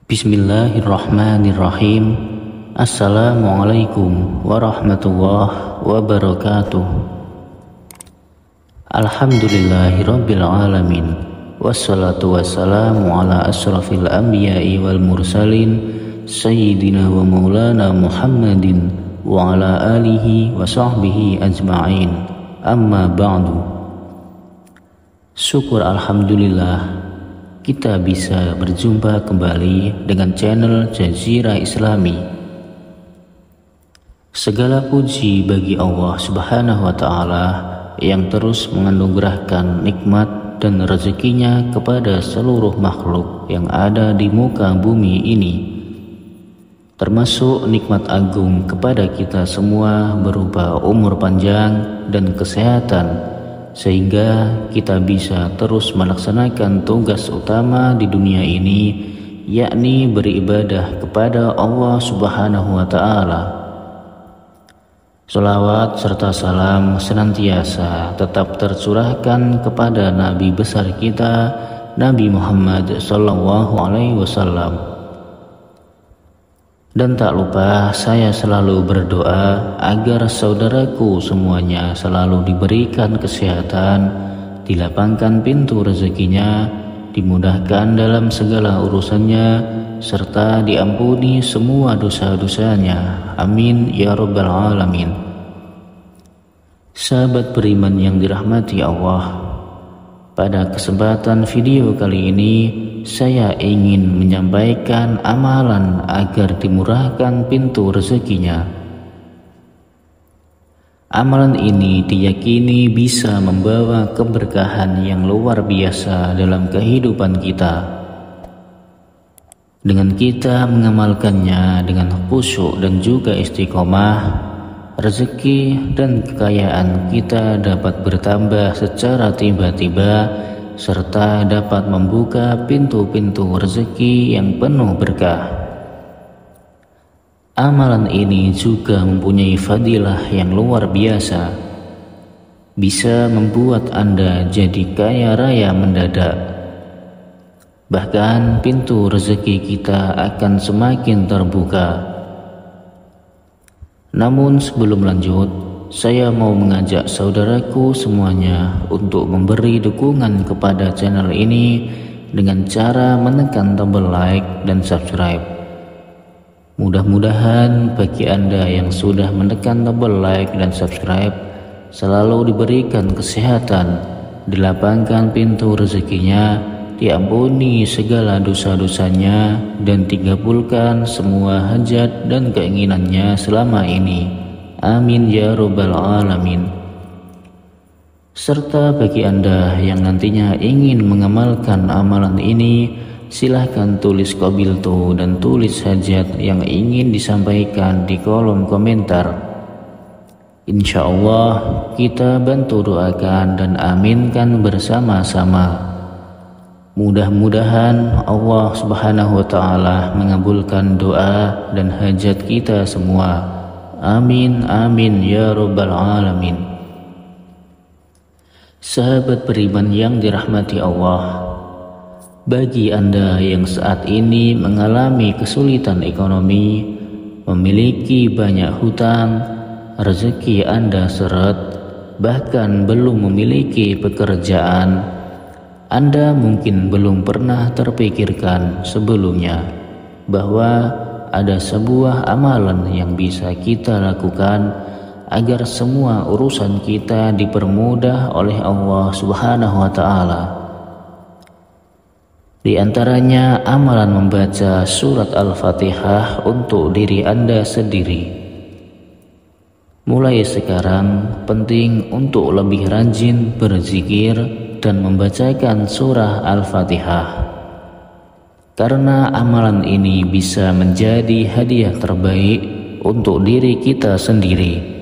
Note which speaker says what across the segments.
Speaker 1: Bismillahirrahmanirrahim. Assalamualaikum warahmatullahi wabarakatuh. Alhamdulillahirabbil alamin. Wassalatu wassalamu ala asrafil anbiya'i wal mursalin sayyidina wa maulana Muhammadin wa ala alihi wa sahbihi ajma'in. Amma ba'du. Syukur alhamdulillah kita bisa berjumpa kembali dengan channel Jazirah Islami. Segala puji bagi Allah Subhanahu wa Ta'ala yang terus menganugerahkan nikmat dan rezekinya kepada seluruh makhluk yang ada di muka bumi ini, termasuk nikmat agung kepada kita semua berupa umur panjang dan kesehatan, sehingga kita bisa terus melaksanakan tugas utama di dunia ini, yakni beribadah kepada Allah Subhanahu wa Ta'ala. Sholawat serta salam senantiasa tetap tercurahkan kepada Nabi besar kita, Nabi Muhammad Sallallahu Alaihi Wasallam. Dan tak lupa saya selalu berdoa agar saudaraku semuanya selalu diberikan kesehatan, dilapangkan pintu rezekinya, dimudahkan dalam segala urusannya, serta diampuni semua dosa-dosanya. Amin ya rabbal alamin. Sahabat beriman yang dirahmati Allah, pada kesempatan video kali ini saya ingin menyampaikan amalan agar dimurahkan pintu rezekinya. Amalan ini diyakini bisa membawa keberkahan yang luar biasa dalam kehidupan kita. Dengan kita mengamalkannya dengan khusyuk dan juga istiqomah, rezeki dan kekayaan kita dapat bertambah secara tiba-tiba, serta dapat membuka pintu-pintu rezeki yang penuh berkah. Amalan ini juga mempunyai fadilah yang luar biasa, bisa membuat Anda jadi kaya raya mendadak. Bahkan pintu rezeki kita akan semakin terbuka. Namun sebelum lanjut, saya mau mengajak saudaraku semuanya untuk memberi dukungan kepada channel ini dengan cara menekan tombol like dan subscribe. Mudah-mudahan bagi Anda yang sudah menekan tombol like dan subscribe selalu diberikan kesehatan, dilapangkan pintu rezekinya, diampuni segala dosa-dosanya, dan dikabulkan semua hajat dan keinginannya selama ini. Amin ya rabbal alamin. Serta bagi Anda yang nantinya ingin mengamalkan amalan ini, silahkan tulis qabiltu dan tulis hajat yang ingin disampaikan di kolom komentar. Insya Allah kita bantu doakan dan aminkan bersama-sama. Mudah-mudahan Allah Subhanahu wa Ta'ala mengabulkan doa dan hajat kita semua. Amin amin ya rabbal alamin. Sahabat beriman yang dirahmati Allah, bagi Anda yang saat ini mengalami kesulitan ekonomi, memiliki banyak hutang, rezeki Anda seret, bahkan belum memiliki pekerjaan, Anda mungkin belum pernah terpikirkan sebelumnya bahwa ada sebuah amalan yang bisa kita lakukan agar semua urusan kita dipermudah oleh Allah Subhanahu wa Ta'ala. Di antaranya amalan membaca surat Al-Fatihah untuk diri Anda sendiri. Mulai sekarang penting untuk lebih rajin berzikir dan membacakan surah Al-Fatihah, karena amalan ini bisa menjadi hadiah terbaik untuk diri kita sendiri.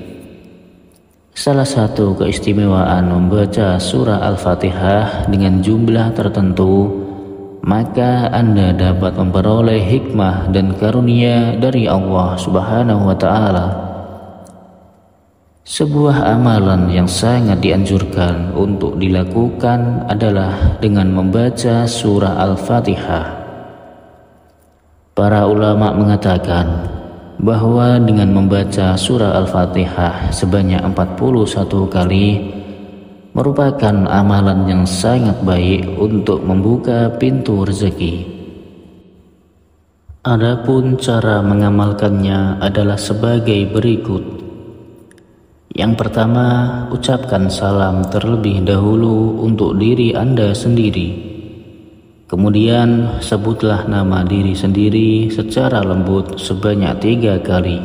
Speaker 1: Salah satu keistimewaan membaca surah Al-Fatihah dengan jumlah tertentu, maka Anda dapat memperoleh hikmah dan karunia dari Allah Subhanahu wa Ta'ala. Sebuah amalan yang sangat dianjurkan untuk dilakukan adalah dengan membaca surah Al-Fatihah. Para ulama mengatakan bahwa dengan membaca surah Al-Fatihah sebanyak 41 kali merupakan amalan yang sangat baik untuk membuka pintu rezeki. Adapun cara mengamalkannya adalah sebagai berikut. Yang pertama, ucapkan salam terlebih dahulu untuk diri Anda sendiri. Kemudian sebutlah nama diri sendiri secara lembut sebanyak 3 kali.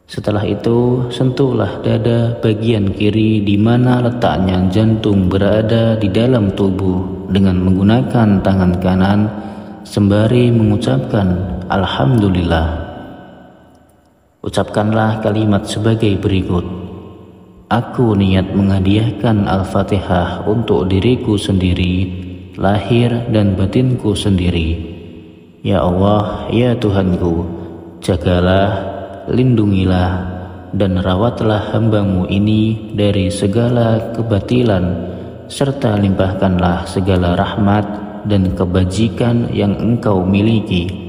Speaker 1: Setelah itu, sentuhlah dada bagian kiri di mana letaknya jantung berada di dalam tubuh dengan menggunakan tangan kanan sembari mengucapkan Alhamdulillah. Ucapkanlah kalimat sebagai berikut. Aku niat menghadiahkan Al-Fatihah untuk diriku sendiri, lahir dan batinku sendiri. Ya Allah, ya Tuhanku, jagalah, lindungilah, dan rawatlah hamba-Mu ini dari segala kebatilan, serta limpahkanlah segala rahmat dan kebajikan yang Engkau miliki.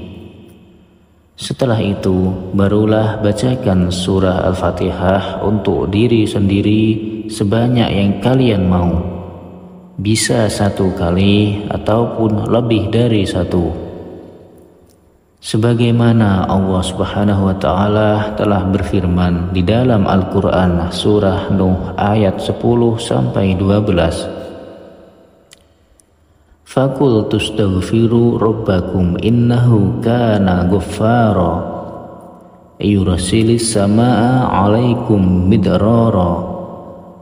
Speaker 1: Setelah itu, barulah bacakan surah Al-Fatihah untuk diri sendiri sebanyak yang kalian mau. Bisa 1 kali ataupun lebih dari 1. Sebagaimana Allah Subhanahu wa taala telah berfirman di dalam Al-Qur'an surah Nuh ayat 10 sampai 12. Faqul tastaghfiru rabbakum innahu kana ghaffara yursilis samaa 'alaikum midrara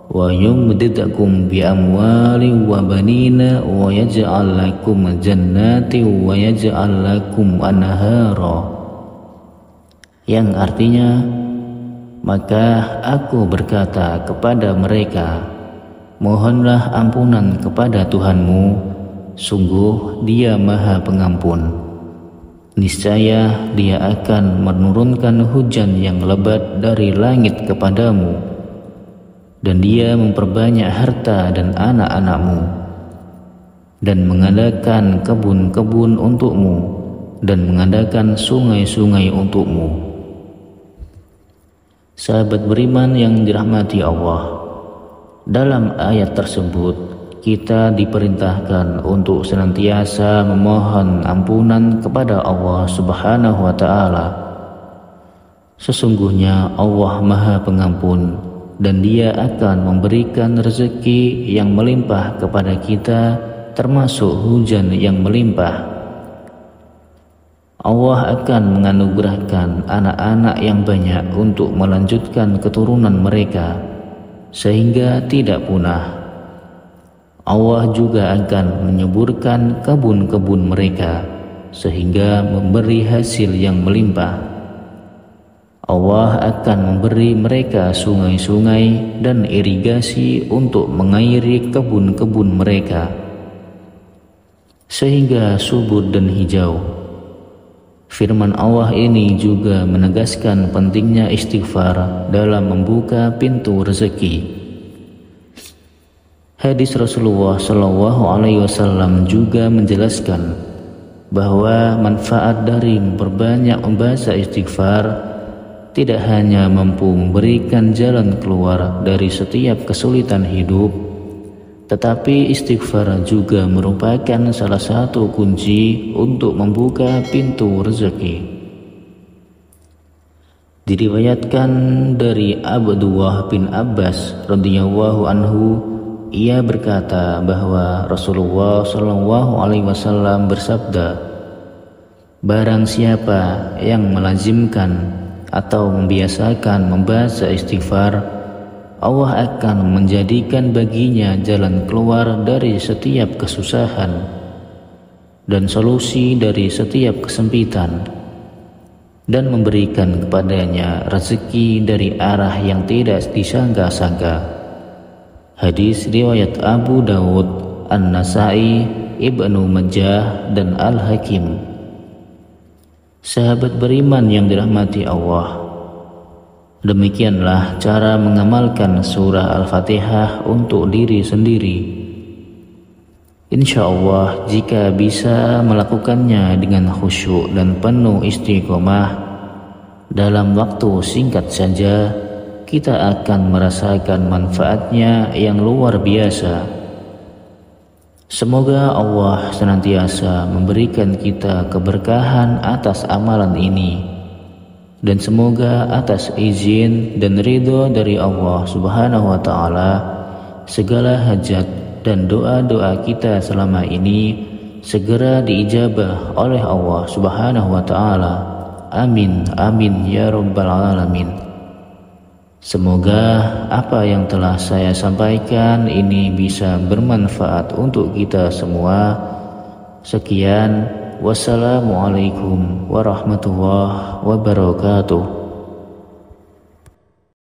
Speaker 1: wa yumdidukum bi amwalin wa banina wa yaj'al lakum jannatin wa yaj'al lakum anhara, yang artinya, maka aku berkata kepada mereka, mohonlah ampunan kepada Tuhanmu, sungguh Dia Maha Pengampun. Niscaya Dia akan menurunkan hujan yang lebat dari langit kepadamu, dan Dia memperbanyak harta dan anak-anakmu, dan mengadakan kebun-kebun untukmu, dan mengadakan sungai-sungai untukmu. Sahabat beriman yang dirahmati Allah, dalam ayat tersebut kita diperintahkan untuk senantiasa memohon ampunan kepada Allah Subhanahu wa taala. Sesungguhnya Allah Maha Pengampun, dan Dia akan memberikan rezeki yang melimpah kepada kita, termasuk hujan yang melimpah. Allah akan menganugerahkan anak-anak yang banyak untuk melanjutkan keturunan mereka, sehingga tidak punah. Allah juga akan menyuburkan kebun-kebun mereka, sehingga memberi hasil yang melimpah. Allah akan memberi mereka sungai-sungai dan irigasi untuk mengairi kebun-kebun mereka, sehingga subur dan hijau. Firman Allah ini juga menegaskan pentingnya istighfar dalam membuka pintu rezeki. Hadis Rasulullah SAW juga menjelaskan bahwa manfaat dari memperbanyak membaca istighfar tidak hanya mampu memberikan jalan keluar dari setiap kesulitan hidup, tetapi istighfar juga merupakan salah satu kunci untuk membuka pintu rezeki. Diriwayatkan dari Abdullah bin Abbas radhiyallahu anhu, ia berkata bahwa Rasulullah SAW bersabda, barang siapa yang melazimkan atau membiasakan membaca istighfar, Allah akan menjadikan baginya jalan keluar dari setiap kesusahan dan solusi dari setiap kesempitan, dan memberikan kepadanya rezeki dari arah yang tidak disangka-sangka. Hadis riwayat Abu Dawud, An-Nasai, Ibnu Majah, dan Al-Hakim. Sahabat beriman yang dirahmati Allah, demikianlah cara mengamalkan surah Al-Fatihah untuk diri sendiri. Insya Allah jika bisa melakukannya dengan khusyuk dan penuh istiqomah, dalam waktu singkat saja kita akan merasakan manfaatnya yang luar biasa. Semoga Allah senantiasa memberikan kita keberkahan atas amalan ini, dan semoga atas izin dan ridho dari Allah Subhanahu wa Ta'ala, segala hajat dan doa-doa kita selama ini segera diijabah oleh Allah Subhanahu wa Ta'ala. Amin, amin ya rabbal alamin. Semoga apa yang telah saya sampaikan ini bisa bermanfaat untuk kita semua. Sekian, wassalamualaikum warahmatullahi wabarakatuh.